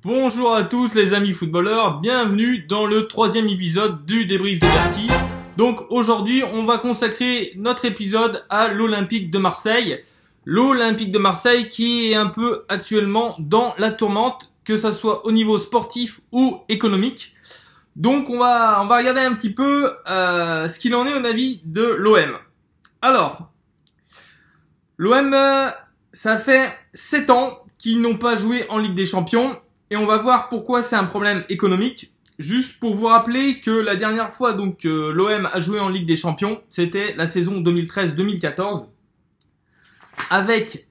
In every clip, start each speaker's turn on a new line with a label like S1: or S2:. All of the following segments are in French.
S1: Bonjour à tous les amis footballeurs, bienvenue dans le troisième épisode du débrief de Berti. Donc aujourd'hui on va consacrer notre épisode à l'Olympique de Marseille. L'Olympique de Marseille qui est un peu actuellement dans la tourmente, que ça soit au niveau sportif ou économique. Donc on va regarder un petit peu ce qu'il en est au avis de l'OM. Alors, l'OM, ça fait 7 ans qu'ils n'ont pas joué en Ligue des Champions. Et on va voir pourquoi c'est un problème économique. Juste pour vous rappeler que la dernière fois donc l'OM a joué en Ligue des Champions, c'était la saison 2013-2014. Avec,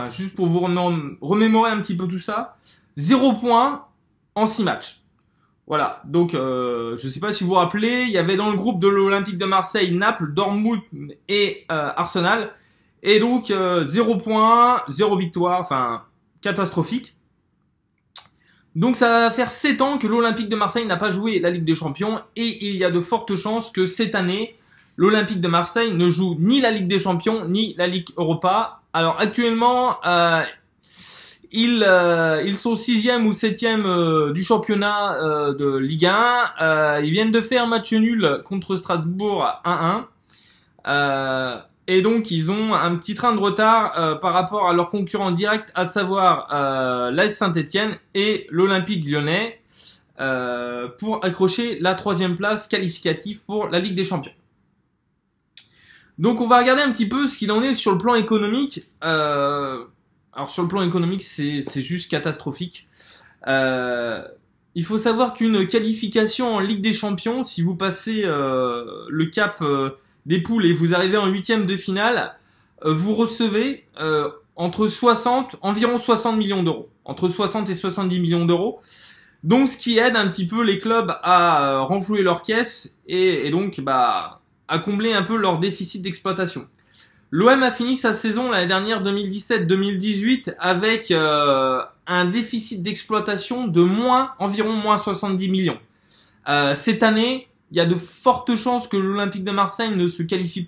S1: juste pour vous remémorer un petit peu tout ça, 0 points en 6 matchs. Voilà, donc je ne sais pas si vous vous rappelez, il y avait dans le groupe de l'Olympique de Marseille, Naples, Dortmund et Arsenal. Et donc 0 points, 0 victoire, enfin catastrophique. Donc ça va faire 7 ans que l'Olympique de Marseille n'a pas joué la Ligue des Champions et il y a de fortes chances que cette année, l'Olympique de Marseille ne joue ni la Ligue des Champions ni la Ligue Europa. Alors actuellement, ils sont 6e ou 7e du championnat de Ligue 1. Ils viennent de faire un match nul contre Strasbourg 1-1. Et donc ils ont un petit train de retard par rapport à leurs concurrents directs, à savoir l'AS Saint-Etienne et l'Olympique Lyonnais, pour accrocher la 3e place qualificative pour la Ligue des Champions. Donc on va regarder un petit peu ce qu'il en est sur le plan économique. Alors sur le plan économique c'est juste catastrophique. Il faut savoir qu'une qualification en Ligue des Champions, si vous passez le cap des poules et vous arrivez en 8e de finale, vous recevez environ 60 millions d'euros. Entre 60 et 70 millions d'euros. Donc ce qui aide un petit peu les clubs à renflouer leurs caisses et donc à combler un peu leur déficit d'exploitation. L'OM a fini sa saison l'année dernière 2017-2018 avec un déficit d'exploitation de environ moins 70 millions. Cette année, il y a de fortes chances que l'Olympique de Marseille ne se qualifie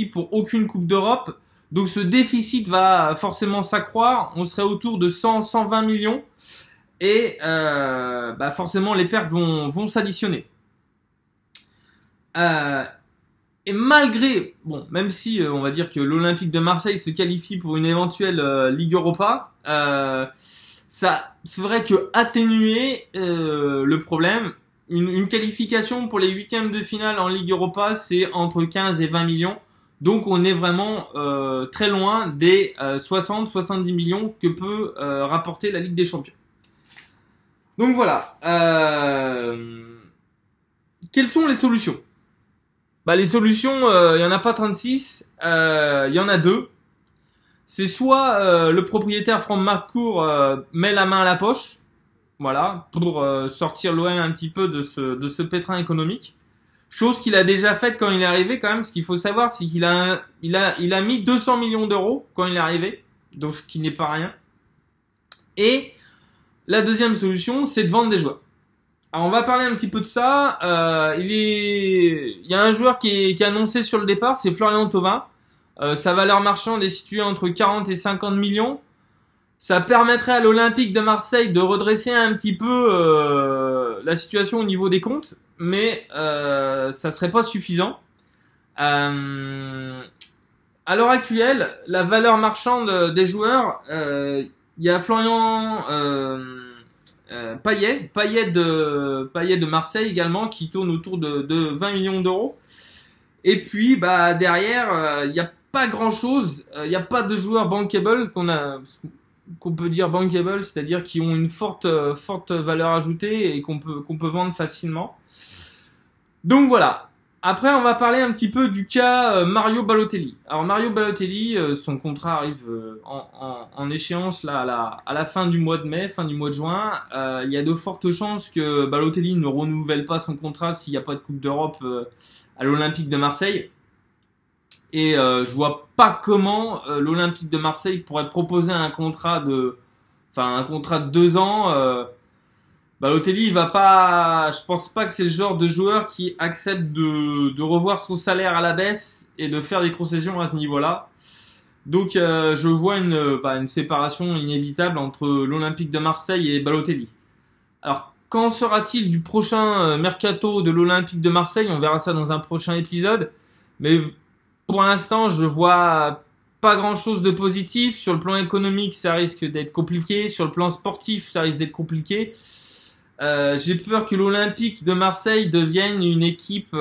S1: pour aucune Coupe d'Europe. Donc ce déficit va forcément s'accroître. On serait autour de 100-120 millions. Et forcément les pertes vont s'additionner. Et malgré, même si on va dire que l'Olympique de Marseille se qualifie pour une éventuelle Ligue Europa, ça ferait que atténuer le problème. Une qualification pour les 8e de finale en Ligue Europa, c'est entre 15 et 20 millions. Donc on est vraiment très loin des 60-70 millions que peut rapporter la Ligue des Champions. Donc voilà. Quelles sont les solutions ? Les solutions, il y en a pas 36, il y en a 2. C'est soit le propriétaire Franck McCourt met la main à la poche, voilà, pour sortir l'OM un petit peu de ce pétrin économique. Chose qu'il a déjà faite quand il est arrivé quand même. Ce qu'il faut savoir, c'est qu'il a mis 200 millions d'euros quand il est arrivé, donc ce qui n'est pas rien. Et la deuxième solution, c'est de vendre des joueurs. Alors on va parler un petit peu de ça. Il y a un joueur qui est annoncé sur le départ, c'est Florian Thauvin. Sa valeur marchande est située entre 40 et 50 millions. Ça permettrait à l'Olympique de Marseille de redresser un petit peu la situation au niveau des comptes, mais ça serait pas suffisant. À l'heure actuelle, la valeur marchande des joueurs, il y a Florian Payet de Marseille également, qui tourne autour de 20 millions d'euros. Et puis derrière, il n'y a pas grand chose, il n'y a pas de joueurs bankable qu'on peut dire bankable, c'est-à-dire qui ont une forte valeur ajoutée et qu'on peut vendre facilement. Donc voilà. Après, on va parler un petit peu du cas Mario Balotelli. Alors Mario Balotelli, son contrat arrive en échéance là à la fin du mois de mai, fin du mois de juin. Il y a de fortes chances que Balotelli ne renouvelle pas son contrat s'il n'y a pas de Coupe d'Europe à l'Olympique de Marseille. Et je vois pas comment l'Olympique de Marseille pourrait proposer un contrat de 2 ans. Balotelli, il va pas. Je pense pas que c'est le genre de joueur qui accepte de revoir son salaire à la baisse et de faire des concessions à ce niveau-là. Donc je vois une séparation inévitable entre l'Olympique de Marseille et Balotelli. Alors qu'en sera-t-il du prochain mercato de l'Olympique de Marseille? On verra ça dans un prochain épisode. Mais pour l'instant, je vois pas grand-chose de positif. Sur le plan économique, ça risque d'être compliqué. Sur le plan sportif, ça risque d'être compliqué. J'ai peur que l'Olympique de Marseille devienne une équipe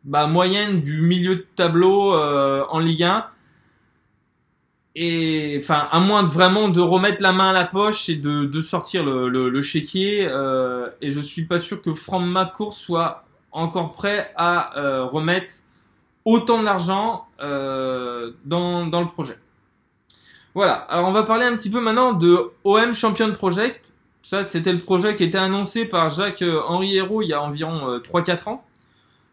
S1: moyenne du milieu de tableau en Ligue 1. Et enfin, à moins de vraiment de remettre la main à la poche et de sortir le chéquier, et je suis pas sûr que Franck McCourt soit encore prêt à remettre autant d'argent dans le projet. Voilà, alors on va parler un petit peu maintenant de OM Champion Project. Ça, c'était le projet qui était annoncé par Jacques-Henri Hérault il y a environ 3-4 ans.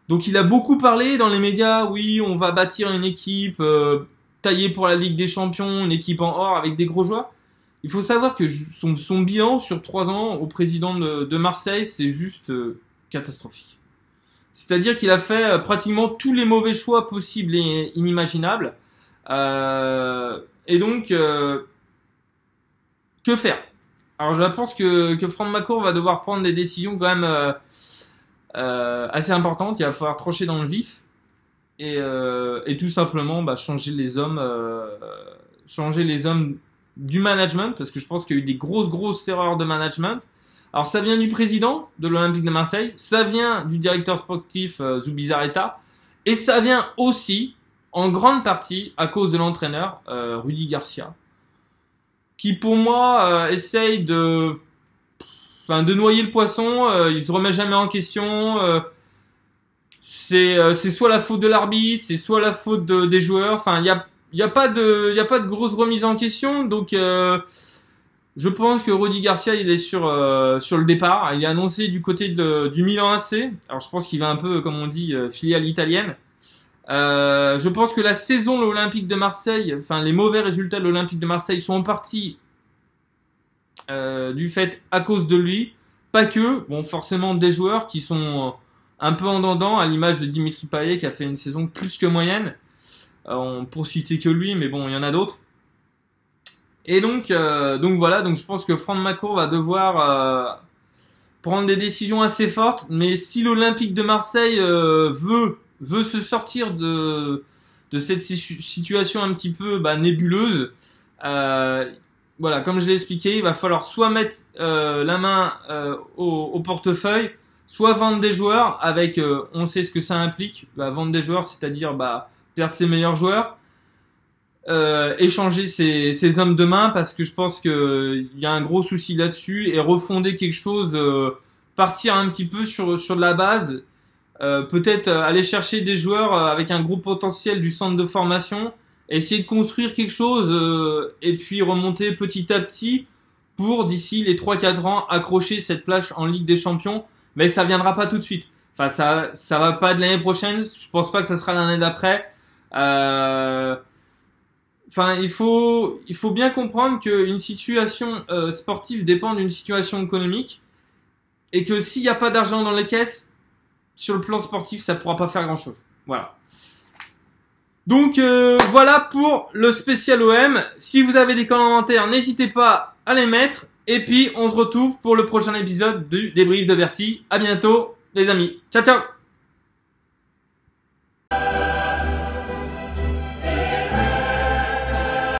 S1: Donc il a beaucoup parlé dans les médias, oui, on va bâtir une équipe taillée pour la Ligue des Champions, une équipe en or avec des gros joueurs. Il faut savoir que son bilan sur 3 ans au président de Marseille, c'est juste catastrophique. C'est-à-dire qu'il a fait pratiquement tous les mauvais choix possibles et inimaginables. Et donc, que faire? Alors je pense que Franck McCourt va devoir prendre des décisions quand même assez importantes. Il va falloir trancher dans le vif. Et tout simplement changer les hommes du management, parce que je pense qu'il y a eu des grosses erreurs de management. Alors ça vient du président de l'Olympique de Marseille, ça vient du directeur sportif Zubizarreta, et ça vient aussi en grande partie à cause de l'entraîneur Rudy Garcia, qui pour moi essaye de noyer le poisson. Il se remet jamais en question. C'est soit la faute de l'arbitre, c'est soit la faute des joueurs. Enfin, il y a pas de grosse remise en question. Donc, je pense que Rudy Garcia, il est sur le départ. Il est annoncé du côté du Milan AC. Alors, je pense qu'il va un peu, comme on dit, filiale italienne. Je pense que la saison de l'Olympique de Marseille, enfin les mauvais résultats de l'Olympique de Marseille sont en partie du fait à cause de lui. Pas que, bon, forcément des joueurs qui sont un peu en dents, à l'image de Dimitri Payet qui a fait une saison plus que moyenne. On pour citer que lui, mais bon, il y en a d'autres. Et donc voilà, donc je pense que Franck McCourt va devoir prendre des décisions assez fortes. Mais si l'Olympique de Marseille veut se sortir de cette situation un petit peu nébuleuse, voilà, comme je l'ai expliqué, il va falloir soit mettre la main au portefeuille, soit vendre des joueurs avec, on sait ce que ça implique, vendre des joueurs, c'est-à-dire perdre ses meilleurs joueurs, échanger ses hommes de main, parce que je pense que il y a un gros souci là-dessus, et refonder quelque chose, partir un petit peu sur de la base, peut-être aller chercher des joueurs avec un gros potentiel du centre de formation, essayer de construire quelque chose et puis remonter petit à petit pour d'ici les 3-4 ans accrocher cette place en Ligue des Champions. Mais ça viendra pas tout de suite. Enfin, ça va pas de l'année prochaine. Je pense pas que ça sera l'année d'après. Enfin, il faut bien comprendre qu'une situation sportive dépend d'une situation économique, et que s'il n'y a pas d'argent dans les caisses, sur le plan sportif, ça pourra pas faire grand-chose. Voilà. Donc voilà pour le spécial OM. Si vous avez des commentaires, n'hésitez pas à les mettre. Et puis on se retrouve pour le prochain épisode du débrief de Bertie. À bientôt les amis. Ciao ciao.